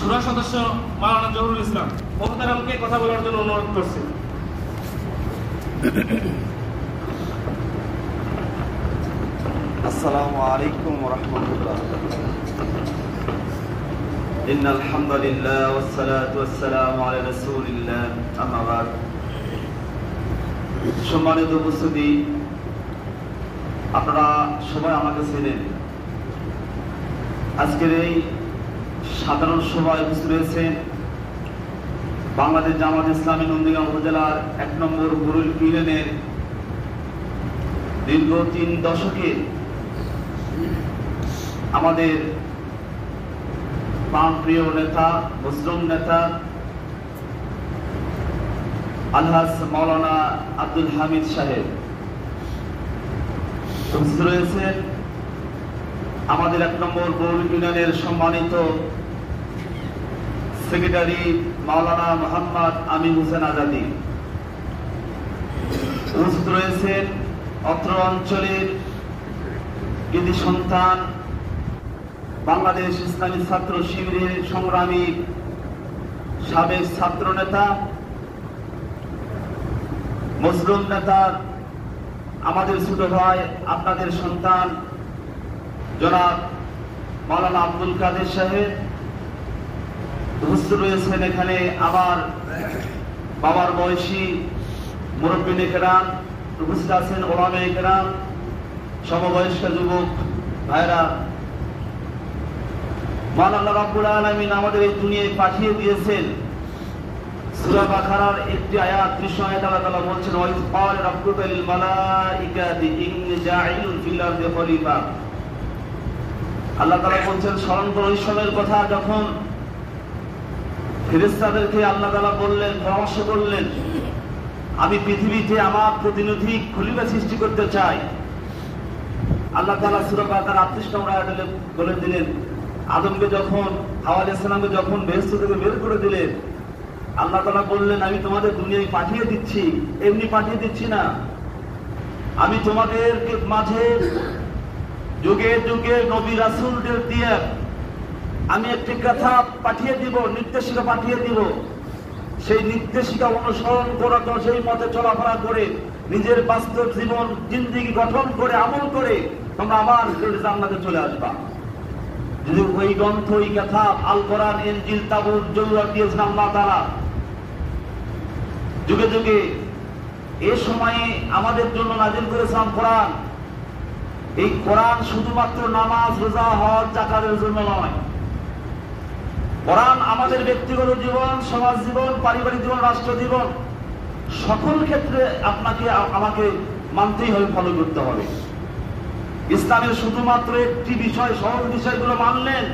শুরা সদস্য মাওলানা জহুরুল ইসলাম মোহতারামকে কথা বলার জন্য অনুরোধ করছি। আসসালামু আলাইকুম ওয়া রাহমাতুল্লাহ। ইন্নাল হামদুলিল্লাহ ওয়াস সালাতু ওয়াস সালামু আলা রাসূলিল্লাহ, আম্মা বা'দ। সম্মানিত উপস্থিতি, আপনারা সবাই আমাকে চেনেন। আজকের এই সাধারণ সভায় উপস্থিত রয়েছেন বাংলাদেশ জামাত ইসলামী নন্দীগ্রাম উপজেলার ১ নম্বর বুরুল ইউনিয়নের দীর্ঘ ৩ দশকে আমাদের প্রাণপ্রিয় নেতা, মুসলিম নেতা আলহাজ মাওলানা আব্দুল হামিদ সাহেব উপস্থিত রয়েছেন। আমাদের ১ নম্বর বুরুল ইউনিয়নের সম্মানিত সেক্রেটারি মাওলানা মোহাম্মদ আমিন হোসেন আজাদি উপস্থিত রয়েছেন। অত্র অঞ্চলের কৃতি সন্তান, বাংলাদেশ ইসলামী ছাত্র শিবিরের সংগ্রামী সাবেক ছাত্র নেতা, মুসলিম নেতা, আমাদের ছোট ভাই, আপনাদের সন্তান জনাব মাওলানা আব্দুল কাদের সাহেব উপস্থিত রয়েছেন। এখানে আমার বাবার বয়সী মুরব্বিনে কেরাম উপস্থিত আছেন, ওলামায়ে কেরাম, সমবয়স্ক যুবক ভাইরা। মহান আল্লাহ রাব্বুল আলামিন আমাদের এই দুনিয়ায় পাঠিয়ে দিয়েছেন। সূরা বাকারার একটি আয়াত, ৩০ আয়াত আল্লাহ তাআলা বলছেন, ওয়া ইয ক্বালা রাব্বুকা লিল মালাইকাতি ইন্নী জাঈলুন ফিল আরদি খলিফা। আল্লাহ তাআলা বলছেন, স্মরণ করো ওই সময়ের কথা যখন ফেরেশতাদেরকে আল্লাহ তাআলা বললেন, পরামর্শ করলেন, আমি পৃথিবীতে আমার প্রতিনিধি খলিফা সৃষ্টি করতে চাই। আল্লাহ তাআলা সূরা বাকারা ৩৮ নম্বর আয়াতে বলে দিলেন, আদমকে যখন, হাওয়া আলাইহিস সালামকে যখন বেহেশত থেকে বের করে দিলেন, আল্লাহ তাআলা বললেন, আমি তোমাদের দুনিয়ায় পাঠিয়ে দিচ্ছি, এমনি পাঠিয়ে দিচ্ছি না, আমি তোমাদেরকে মাঝে যুগে যুগে নবী রাসূলদের দিয়ে আমি একটি কথা পাঠিয়ে দিব, নির্দেশিকা পাঠিয়ে দিব। সেই নির্দেশিকা অনুসরণ করে, তো সেই পথে চলাফেরা করে নিজের বাস্তব জীবন জিন্দেগি গঠন করে আমল করে তোমরা আমার জান্নাতে চলে আসবা। যদি ওই গ্রন্থ, ওই কথা, আল কোরআন, ইনজিল, তাবুত জরুরত দিয়েছেন আল্লাহ তাআলা যুগে যুগে। এ সময়ে আমাদের জন্য নাজিল করেছেন কোরআন। এই কোরআন শুধুমাত্র নামাজ, রোজা, হজ, যাকাতের জন্য নয়। কোরআন আমাদের ব্যক্তিগত জীবন, সমাজ জীবন, পারিবারিক জীবন, রাষ্ট্র জীবন, সকল ক্ষেত্রে আপনাকে আমাকে মানতেই হবে, ফলো করতে হবে। ইসলামের শুধুমাত্র একটি বিষয়, সহজ বিষয়গুলো মানলেন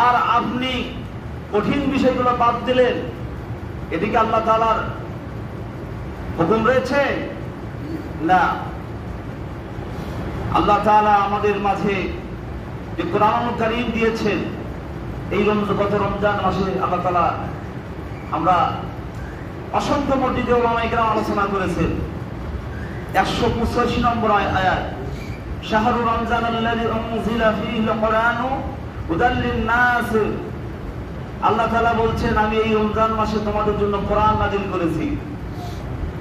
আর আপনি কঠিন বিষয়গুলো বাদ দিলেন, এদিকে আল্লাহ তাআলার হুকুম রয়েছে না। আল্লাহ তাআলা আমাদের মাঝে যে কোরআনুল কারীম দিয়েছেন, এই গত রমজান মাসে আল্লাহ তাআলা, আমরা অসংখ্য মসজিদে ওলামায়ে কেরাম আলোচনা করেছেন। ১৮৫ নম্বর আয়াত, শাহরু রমজান আল্লাযী উনজিলা ফীহিল কুরআনু হুদাল লিন-নাস। আল্লাহ তাআলা বলছেন, আমি এই রমজান মাসে তোমাদের জন্য কোরআন নাযিল করেছি।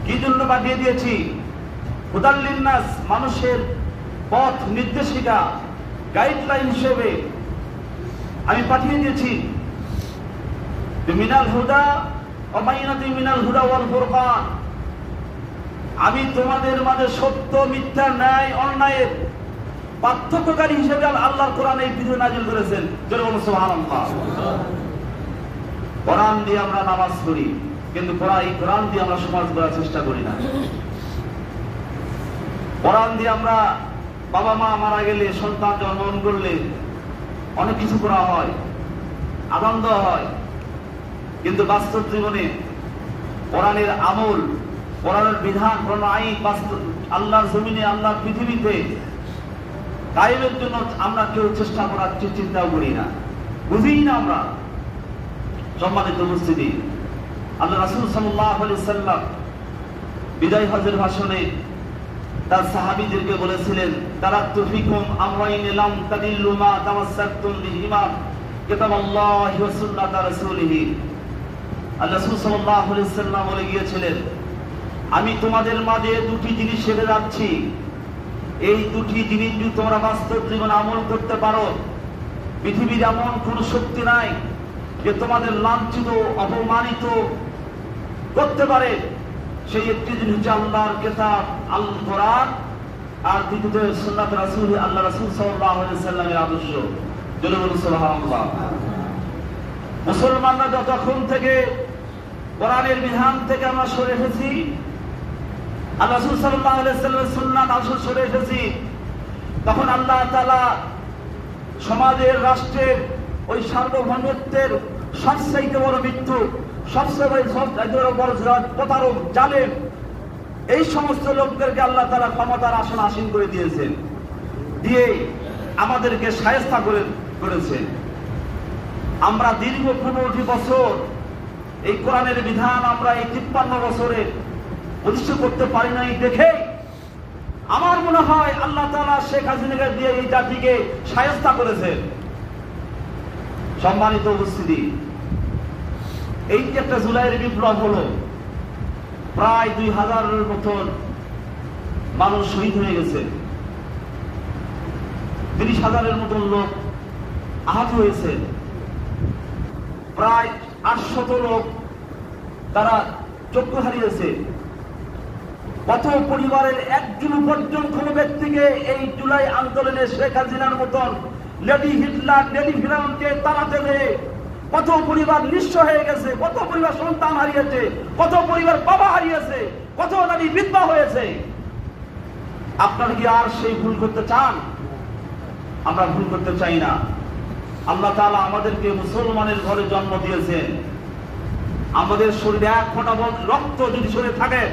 কি জন্য পাঠিয়ে দিয়েছি? হুদাল লিন-নাস, মানুষের পথ নির্দেশিকা, গাইডলাইন হিসেবে আমি পাঠিয়ে দিয়েছি। মিনাল হুদা ওয়া বাইনাতিন মিনাল হুদা ওয়াল ফুরকান, আমি তোমাদের মাঝে সত্য, মিথ্যা, ন্যায়, অন্যায়ের পার্থক্যকারী হিসেবে আল্লাহর কোরআন এই পৃথিবী নাযিল করেছেন। জোরে সুবহানাল্লাহ। কোরআন দিয়ে আমরা নামাজ পড়ি, কিন্তু এই কোরআন দিয়ে আমরা সমাজ গড়ার চেষ্টা করি না। কোরআন দিয়ে আমরা, বাবা মা মারা গেলে, সন্তান জন্মগ্রহণ করলে অনেক কিছু করা হয়, আনন্দ হয়, কিন্তু বাস্তব জীবনে কোরআনের আমল, কোরআনের বিধান, কোরআন আইন বাস্তব আল্লাহর জমিনে, আল্লাহর পৃথিবীতে কায়েমের জন্য আমরা কেউ চেষ্টা করার চিন্তাও করি না, বুঝি না আমরা। সম্মানিত উপস্থিতি, আল্লাহ রাসূল সাল্লাল্লাহু আলাইহি ওয়াসাল্লাম বিদায় হজের ভাষণে তার সাহাবীদেরকে বলেছিলেন, তারাক্তু ফিকুম আমরাইন লাম তাদিল্লু মা তামাসসাকতুম বিহিমা কিতাবাল্লাহি ওয়া সুন্নাত রাসূলিহি। আল্লাহ রাসূল সাল্লাল্লাহু আলাইহি ওয়াসাল্লাম বলে গিয়েছিলেন, আমি তোমাদের মাঝে দুটি জিনিস ছেড়ে যাচ্ছি, এই দুটি জিনিস যদি তোমরা বাস্তব জীবনে আমল করতে পারো, পৃথিবীর এমন কোন শক্তি নাই যে তোমাদের লাঞ্ছিত অপমানিত করতে পারে। সেই একটি জিনিস হচ্ছে আল্লাহর কিতাব আল কোরআন, আর দ্বিতীয়ত সুন্নাত রাসূল, আল্লাহ রাসূল সাল্লাল্লাহু আলাইহি ওয়াসাল্লামের আদর্শ। জোরে বলুন সুবহানাল্লাহ। মুসলমানরা যতক্ষণ থেকে কোরআনের বিধান থেকে আমরা সরে এসেছি, আল্লাহ রাসূল সাল্লাল্লাহু আলাইহি ওয়াসাল্লামের সুন্নাত আদর্শ সরে এসেছি, তখন আল্লাহ তাআলা সমাজের, রাষ্ট্রের ওই সার্বভৌমত্বের সবচেয়ে বড় মৃত্যু, সবচেয়ে বড় প্রতারক, জালেম, এই সমস্ত লোকদেরকে আল্লাহ তাআলা ক্ষমতার আসন আসীন করে দিয়েছেন, দিয়ে আমাদেরকে শায়েস্তা করেছে। আমরা দীর্ঘ 15টি বছর এই কোরআনের বিধান আমরা এই 53 বছরে প্রতিষ্ঠা করতে পারি নাই দেখে আমার মনে হয় আল্লাহ তাআলা শেখ হাসিনাকে দিয়ে এই জাতিকে শায়েস্তা করেছেন। সম্মানিত উপস্থিতি, এই যে একটা জুলাইয়ের বিপ্লব হলো, প্রায় 2000-এর মতন মানুষ শহীদ হয়ে গেছে, 30,000-এর মতন লোক আহত হয়েছে, প্রায় 800 লোক তারা চক্ষু হারিয়েছে। কত পরিবারের একজন পর্যন্ত কোন ব্যক্তিকে এই জুলাই আন্দোলনে শেখ হাসিনার মতন লেডি হিটলার, লেডি ফিরাউনকে তাড়াতে হয়ে কত পরিবার নিঃস্ব হয়ে গেছে, কত পরিবার সন্তান হারিয়েছে, কত পরিবার বাবা হারিয়েছে, কত নারী বিধবা হয়েছে। আপনারা কি আর সেই ভুল করতে চান? আমরা ভুল করতে চাই না। আল্লাহ তাআলা আমাদেরকে মুসলমানের ঘরে জন্ম দিয়েছেন। আমাদের শরীরে এক ফোঁটা রক্ত যদি শরীরে থাকে,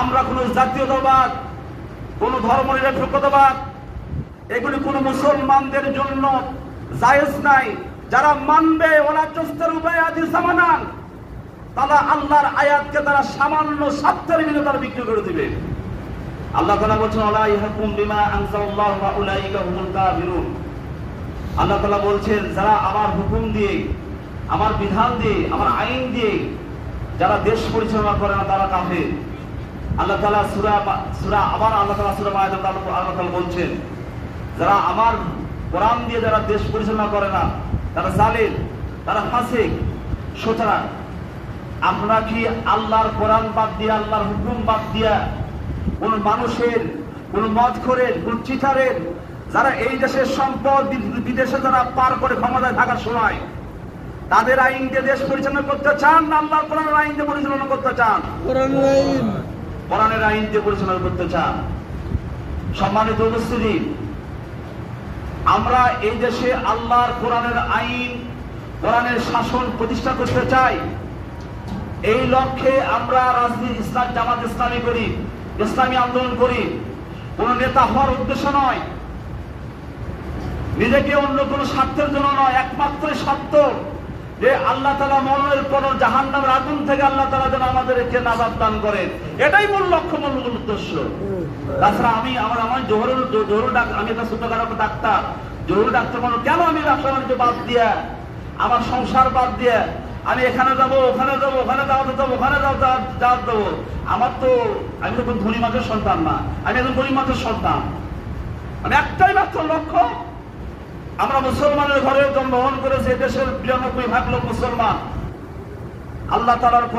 আমরা কোন জাতীয়তাবাদ, কোন ধর্মনিরপেক্ষতাবাদ, এগুলি কোন মুসলমানদের জন্য জায়েজ নাই। যারা মানবে ওলা চস্তের উপায় আদি সামানান, তারা আল্লাহর আয়াতকে তারা সামান্য স্বার্থের বিনিময়ে তারা বিক্রি করে দিবে। আল্লাহ তাআলা বলছেন, আলা ইয়াহকুম বিমা আনজালাল্লাহু ওয়া উলাইকা হুমুল কাফিরুন। আল্লাহ তাআলা বলছেন, যারা আমার হুকুম দিয়ে, আমার বিধান দিয়ে, আমার আইন দিয়ে যারা দেশ পরিচালনা করে না, তারা কাফের। আল্লাহ তাআলা সূরা আবার আল্লাহ তাআলা সূরা মায়েদা আল্লাহ তাআলা বলছেন, যারা আমার কোরআন দিয়ে যারা দেশ পরিচালনা করে না, তারা জালেম, তারা ফাসিক। সুতরাং আমরা কি আল্লাহর কোরআন বাদ দিয়ে, আল্লাহর হুকুম বাদ দিয়া কোন মানুষের, কোন মদখোরের, কোন চিটারের, যারা এই দেশের সম্পদ বিদেশে যারা পার করে ক্ষমতায় থাকার সময় তাদের আইন দিয়ে দেশ পরিচালনা করতে চান না আল্লাহর কোরআনের আইন দিয়ে পরিচালনা করতে চান? কোরআনের আইন দিয়ে পরিচালনা করতে চান। সম্মানিত উপস্থিতি, আমরা এই দেশে আল্লাহর কোরআনের আইন, কোরআনের শাসন প্রতিষ্ঠা করতে চাই। এই লক্ষ্যে আমরা রাজনীতি, ইসলাম, জামাত ইসলামী করি, ইসলামী আন্দোলন করি। কোন নেতা হওয়ার উদ্দেশ্য নয়, নিজেকে অন্য কোন স্বার্থের জন্য নয়, একমাত্র স্বার্থ যে আল্লাহ তাআলা মরণের পর জাহান্নামের আগুন থেকে আল্লাহ তাআলা যেন আমাদেরকে নাজাত দান করেন, এটাই মূল লক্ষ্য, মূল উদ্দেশ্য। তাছাড়া আমি জহুরুল ডাক্তার, আমি একটা ছোটখাটো ডাক্তার, জহুরুল ডাক্তার মানুষ, কেন আমি ব্যবসা বাণিজ্য বাদ দিয়া, আমার সংসার বাদ দিয়া আমি এখানে যাবো, ওখানে যাবো, ওখানে দাওয়াতে যাবো, ওখানে দাওয়াত দেবো? আমি তো কোন ধনী মানুষের সন্তান না, আমি একজন গরিব মানুষের সন্তান। আমি একটাই মাত্র লক্ষ্য, আমরা মুসলমানের ঘরে জন্মগ্রহণ করেছি, দেশের 92% লোক মুসলমান। আল্লাহ তাআলার